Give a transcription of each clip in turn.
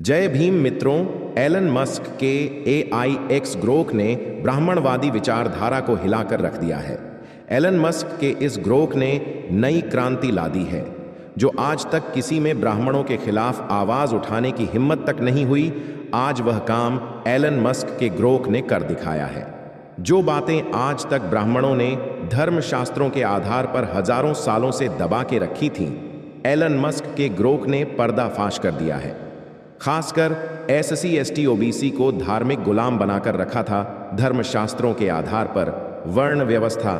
जय भीम मित्रों। Elon Musk के AIX ग्रोक ने ब्राह्मणवादी विचारधारा को हिलाकर रख दिया है। एलन मस्क के इस ग्रोक ने नई क्रांति ला दी है। जो आज तक किसी में ब्राह्मणों के खिलाफ आवाज उठाने की हिम्मत तक नहीं हुई, आज वह काम एलन मस्क के ग्रोक ने कर दिखाया है। जो बातें आज तक ब्राह्मणों ने धर्मशास्त्रों के आधार पर हजारों सालों से दबा के रखी थीं, एलन मस्क के ग्रोक ने पर्दाफाश कर दिया है। खासकर SC ST OBC को धार्मिक गुलाम बनाकर रखा था। धर्मशास्त्रों के आधार पर वर्ण व्यवस्था,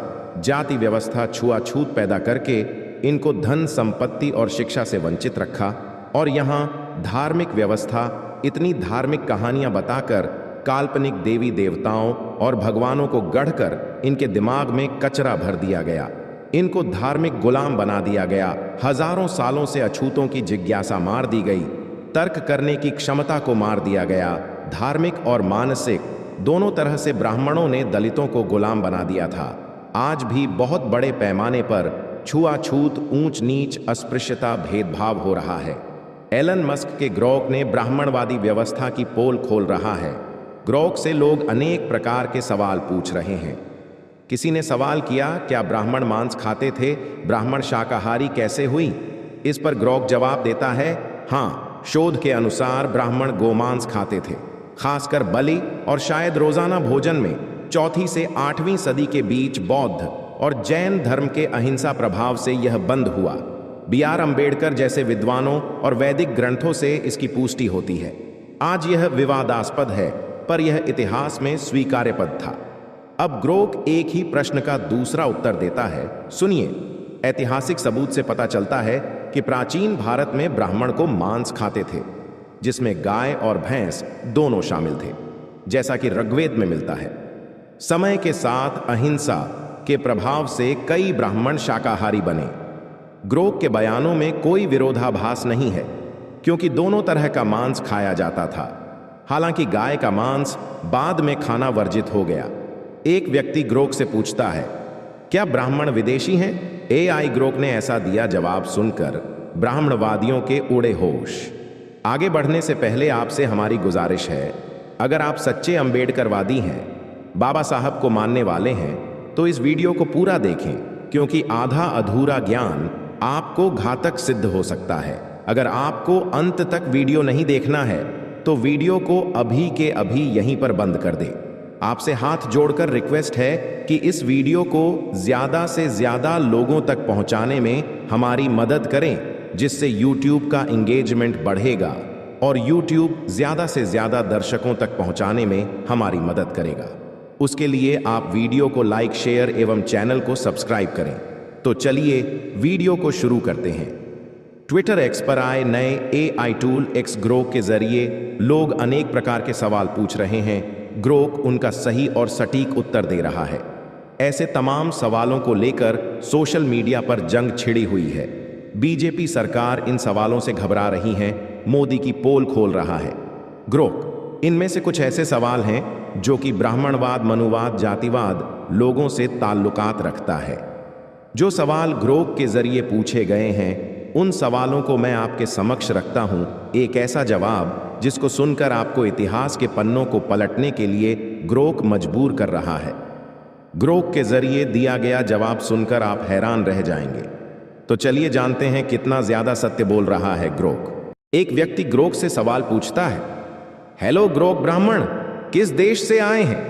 जाति व्यवस्था, छुआछूत पैदा करके इनको धन, संपत्ति और शिक्षा से वंचित रखा। और यहाँ धार्मिक व्यवस्था, इतनी धार्मिक कहानियां बताकर काल्पनिक देवी देवताओं और भगवानों को गढ़कर इनके दिमाग में कचरा भर दिया गया। इनको धार्मिक गुलाम बना दिया गया। हजारों सालों से अछूतों की जिज्ञासा मार दी गई, तर्क करने की क्षमता को मार दिया गया। धार्मिक और मानसिक दोनों तरह से ब्राह्मणों ने दलितों को गुलाम बना दिया था। आज भी बहुत बड़े पैमाने पर छुआछूत, ऊंच नीच, अस्पृश्यता, भेदभाव हो रहा है। एलन मस्क के ग्रोक ने ब्राह्मणवादी व्यवस्था की पोल खोल रहा है। ग्रोक से लोग अनेक प्रकार के सवाल पूछ रहे हैं। किसी ने सवाल किया, क्या ब्राह्मण मांस खाते थे? ब्राह्मण शाकाहारी कैसे हुई? इस पर ग्रोक जवाब देता है, हाँ, शोध के अनुसार ब्राह्मण गोमांस खाते थे, खासकर बलि और शायद रोजाना भोजन में। 4वीं से 8वीं सदी के बीच बौद्ध और जैन धर्म के अहिंसा प्रभाव से यह बंद हुआ। BR अम्बेडकर जैसे विद्वानों और वैदिक ग्रंथों से इसकी पुष्टि होती है। आज यह विवादास्पद है, पर यह इतिहास में स्वीकार्य पद था। अब ग्रोक एक ही प्रश्न का दूसरा उत्तर देता है। सुनिए, ऐतिहासिक सबूत से पता चलता है कि प्राचीन भारत में ब्राह्मण को मांस खाते थे, जिसमें गाय और भैंस दोनों शामिल थे, जैसा कि ऋग्वेद में मिलता है। समय के साथ अहिंसा के प्रभाव से कई ब्राह्मण शाकाहारी बने। ग्रोक के बयानों में कोई विरोधाभास नहीं है, क्योंकि दोनों तरह का मांस खाया जाता था। हालांकि गाय का मांस बाद में खाना वर्जित हो गया। एक व्यक्ति ग्रोक से पूछता है, क्या ब्राह्मण विदेशी हैं? AI ग्रोक ने ऐसा दिया जवाब सुनकर ब्राह्मणवादियों के उड़े होश। आगे बढ़ने से पहले आपसे हमारी गुजारिश है, अगर आप सच्चे अम्बेडकरवादी हैं, बाबा साहब को मानने वाले हैं, तो इस वीडियो को पूरा देखें, क्योंकि आधा अधूरा ज्ञान आपको घातक सिद्ध हो सकता है। अगर आपको अंत तक वीडियो नहीं देखना है, तो वीडियो को अभी के अभी यहीं पर बंद कर दें। आपसे हाथ जोड़कर रिक्वेस्ट है कि इस वीडियो को ज्यादा से ज्यादा लोगों तक पहुंचाने में हमारी मदद करें, जिससे YouTube का एंगेजमेंट बढ़ेगा और YouTube ज्यादा से ज्यादा दर्शकों तक पहुंचाने में हमारी मदद करेगा। उसके लिए आप वीडियो को लाइक, शेयर एवं चैनल को सब्सक्राइब करें। तो चलिए वीडियो को शुरू करते हैं। ट्विटर X पर आए नए AI टूल X ग्रोक के जरिए लोग अनेक प्रकार के सवाल पूछ रहे हैं। ग्रोक उनका सही और सटीक उत्तर दे रहा है। ऐसे तमाम सवालों को लेकर सोशल मीडिया पर जंग छिड़ी हुई है। BJP सरकार इन सवालों से घबरा रही है, मोदी की पोल खोल रहा है ग्रोक। इनमें से कुछ ऐसे सवाल हैं जो कि ब्राह्मणवाद, मनुवाद, जातिवाद लोगों से ताल्लुकात रखता है। जो सवाल ग्रोक के जरिए पूछे गए हैं, उन सवालों को मैं आपके समक्ष रखता हूं। एक ऐसा जवाब जिसको सुनकर आपको इतिहास के पन्नों को पलटने के लिए ग्रोक मजबूर कर रहा है। ग्रोक के जरिए दिया गया जवाब सुनकर आप हैरान रह जाएंगे। तो चलिए जानते हैं कितना ज्यादा सत्य बोल रहा है ग्रोक। एक व्यक्ति ग्रोक से सवाल पूछता है, हेलो ग्रोक ब्राह्मण, किस देश से आए हैं?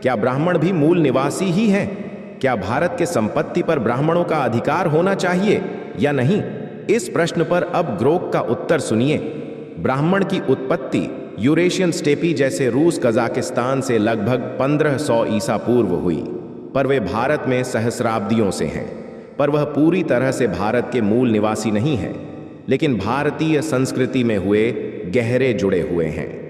क्या ब्राह्मण भी मूल निवासी ही हैं? क्या भारत के संपत्ति पर ब्राह्मणों का अधिकार होना चाहिए या नहीं? इस प्रश्न पर अब ग्रोक का उत्तर सुनिए। ब्राह्मण की उत्पत्ति यूरेशियन स्टेपी जैसे रूस, कजाकिस्तान से लगभग 1500 ईसा पूर्व हुई, पर वे भारत में सहस्राब्दियों से हैं। पर वह पूरी तरह से भारत के मूल निवासी नहीं है, लेकिन भारतीय संस्कृति में हुए गहरे जुड़े हुए हैं।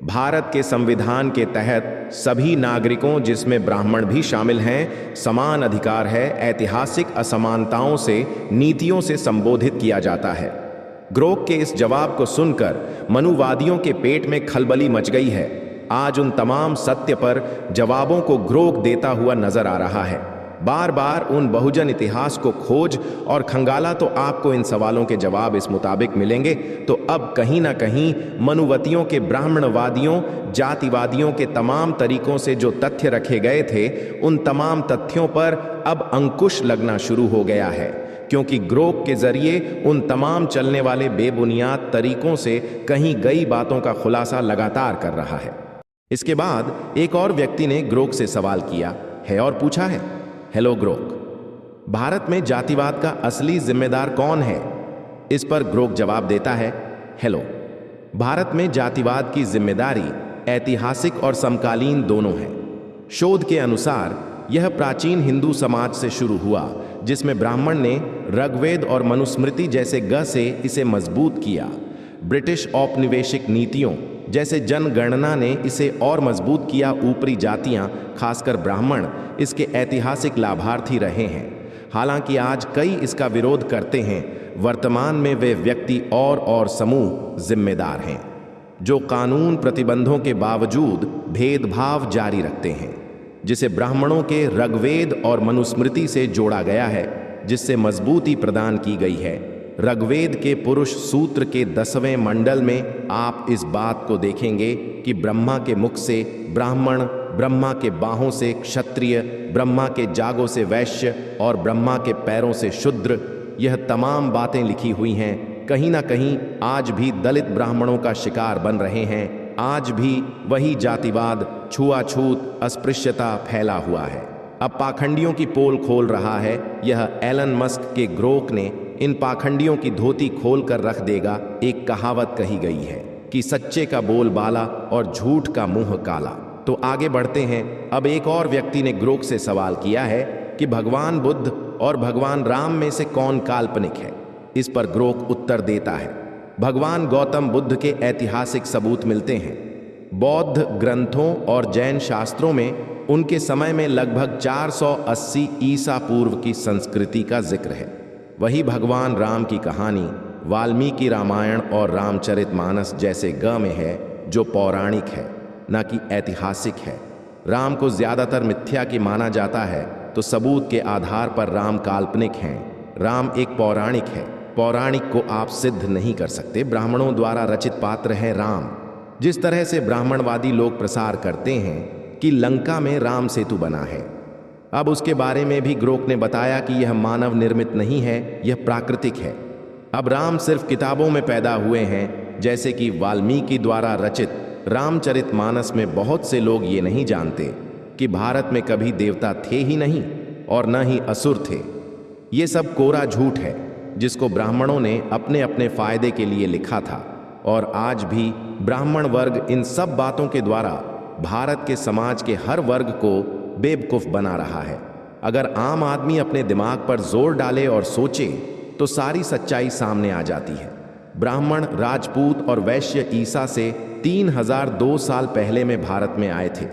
भारत के संविधान के तहत सभी नागरिकों, जिसमें ब्राह्मण भी शामिल हैं, समान अधिकार है। ऐतिहासिक असमानताओं से, नीतियों से संबोधित किया जाता है। ग्रोक के इस जवाब को सुनकर मनुवादियों के पेट में खलबली मच गई है। आज उन तमाम सत्य पर जवाबों को ग्रोक देता हुआ नजर आ रहा है। बार बार उन बहुजन इतिहास को खोज और खंगाला तो आपको इन सवालों के जवाब इस मुताबिक मिलेंगे। तो अब कहीं ना कहीं मनुवतियों के, ब्राह्मणवादियों, जातिवादियों के तमाम तरीकों से जो तथ्य रखे गए थे, उन तमाम तथ्यों पर अब अंकुश लगना शुरू हो गया है, क्योंकि ग्रोक के जरिए उन तमाम चलने वाले बेबुनियाद तरीकों से कहीं गई बातों का खुलासा लगातार कर रहा है। इसके बाद एक और व्यक्ति ने ग्रोक से सवाल किया है और पूछा है, हेलो ग्रोक, भारत में जातिवाद का असली जिम्मेदार कौन है? इस पर ग्रोक जवाब देता है, हेलो, भारत में जातिवाद की जिम्मेदारी ऐतिहासिक और समकालीन दोनों है। शोध के अनुसार यह प्राचीन हिंदू समाज से शुरू हुआ, जिसमें ब्राह्मण ने ऋग्वेद और मनुस्मृति जैसे ग से इसे मजबूत किया। ब्रिटिश औपनिवेशिक नीतियों जैसे जनगणना ने इसे और मजबूत किया। ऊपरी जातियां, खासकर ब्राह्मण, इसके ऐतिहासिक लाभार्थी रहे हैं। हालांकि आज कई इसका विरोध करते हैं, वर्तमान में वे व्यक्ति और समूह जिम्मेदार हैं जो कानून प्रतिबंधों के बावजूद भेदभाव जारी रखते हैं, जिसे ब्राह्मणों के ऋग्वेद और मनुस्मृति से जोड़ा गया है, जिससे मजबूती प्रदान की गई है। ऋग्वेद के पुरुष सूत्र के 10वें मंडल में आप इस बात को देखेंगे कि ब्रह्मा के मुख से ब्राह्मण, ब्रह्मा के बाहों से क्षत्रिय, ब्रह्मा के जागों से वैश्य और ब्रह्मा के पैरों से शूद्र, यह तमाम बातें लिखी हुई हैं। कहीं ना कहीं आज भी दलित ब्राह्मणों का शिकार बन रहे हैं। आज भी वही जातिवाद, छुआछूत, अस्पृश्यता फैला हुआ है। अब पाखंडियों की पोल खोल रहा है। यह एलन मस्क के ग्रोक ने इन पाखंडियों की धोती खोल कर रख देगा। एक कहावत कही गई है कि सच्चे का बोल बाला और झूठ का मुंह काला। तो आगे बढ़ते हैं। अब एक और व्यक्ति ने ग्रोक से सवाल किया है कि भगवान बुद्ध और भगवान राम में से कौन काल्पनिक है? इस पर ग्रोक उत्तर देता है, भगवान गौतम बुद्ध के ऐतिहासिक सबूत मिलते हैं। बौद्ध ग्रंथों और जैन शास्त्रों में उनके समय में लगभग 480 ईसा पूर्व की संस्कृति का जिक्र है। वही भगवान राम की कहानी वाल्मीकि रामायण और रामचरितमानस जैसे ग में है, जो पौराणिक है, न कि ऐतिहासिक है। राम को ज्यादातर मिथ्या की माना जाता है, तो सबूत के आधार पर राम काल्पनिक हैं। राम एक पौराणिक है। पौराणिक को आप सिद्ध नहीं कर सकते। ब्राह्मणों द्वारा रचित पात्र है राम। जिस तरह से ब्राह्मणवादी लोग प्रसार करते हैं कि लंका में राम सेतु बना है, अब उसके बारे में भी ग्रोक ने बताया कि यह मानव निर्मित नहीं है, यह प्राकृतिक है। अब राम सिर्फ किताबों में पैदा हुए हैं, जैसे कि वाल्मीकि द्वारा रचित रामचरितमानस में बहुत से लोग ये नहीं जानते कि भारत में कभी देवता थे ही नहीं और न ही असुर थे। ये सब कोरा झूठ है, जिसको ब्राह्मणों ने अपने अपने फायदे के लिए लिखा था। और आज भी ब्राह्मण वर्ग इन सब बातों के द्वारा भारत के समाज के हर वर्ग को बेवकूफ बना रहा है। अगर आम आदमी अपने दिमाग पर जोर डाले और सोचे तो सारी सच्चाई सामने आ जाती है। ब्राह्मण, राजपूत और वैश्य ईसा से 3002 साल पहले में भारत में आए थे।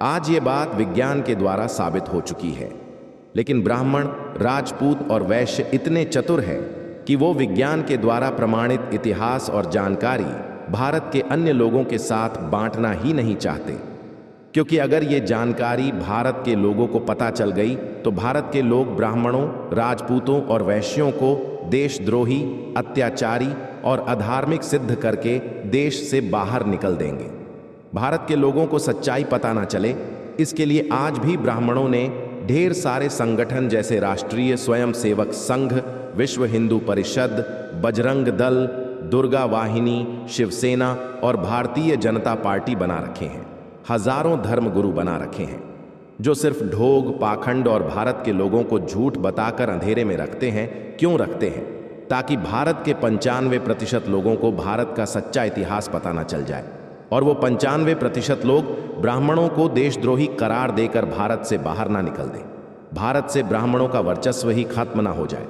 आज ये बात विज्ञान के द्वारा साबित हो चुकी है। लेकिन ब्राह्मण, राजपूत और वैश्य इतने चतुर हैं कि वो विज्ञान के द्वारा प्रमाणित इतिहास और जानकारी भारत के अन्य लोगों के साथ बांटना ही नहीं चाहते, क्योंकि अगर ये जानकारी भारत के लोगों को पता चल गई तो भारत के लोग ब्राह्मणों, राजपूतों और वैश्यों को देशद्रोही, अत्याचारी और अधार्मिक सिद्ध करके देश से बाहर निकल देंगे। भारत के लोगों को सच्चाई पता ना चले, इसके लिए आज भी ब्राह्मणों ने ढेर सारे संगठन जैसे राष्ट्रीय स्वयंसेवक संघ, विश्व हिंदू परिषद, बजरंग दल, दुर्गा वाहिनी, शिवसेना और भारतीय जनता पार्टी बना रखे हैं। हजारों धर्मगुरु बना रखे हैं, जो सिर्फ ढोंग, पाखंड और भारत के लोगों को झूठ बताकर अंधेरे में रखते हैं। क्यों रखते हैं? ताकि भारत के 95% लोगों को भारत का सच्चा इतिहास पता न चल जाए और वो 95% लोग ब्राह्मणों को देशद्रोही करार देकर भारत से बाहर ना निकल दें, भारत से ब्राह्मणों का वर्चस्व ही खत्म ना हो जाए।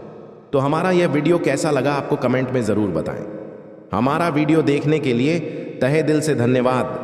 तो हमारा यह वीडियो कैसा लगा आपको कमेंट में ज़रूर बताएं। हमारा वीडियो देखने के लिए तहे दिल से धन्यवाद।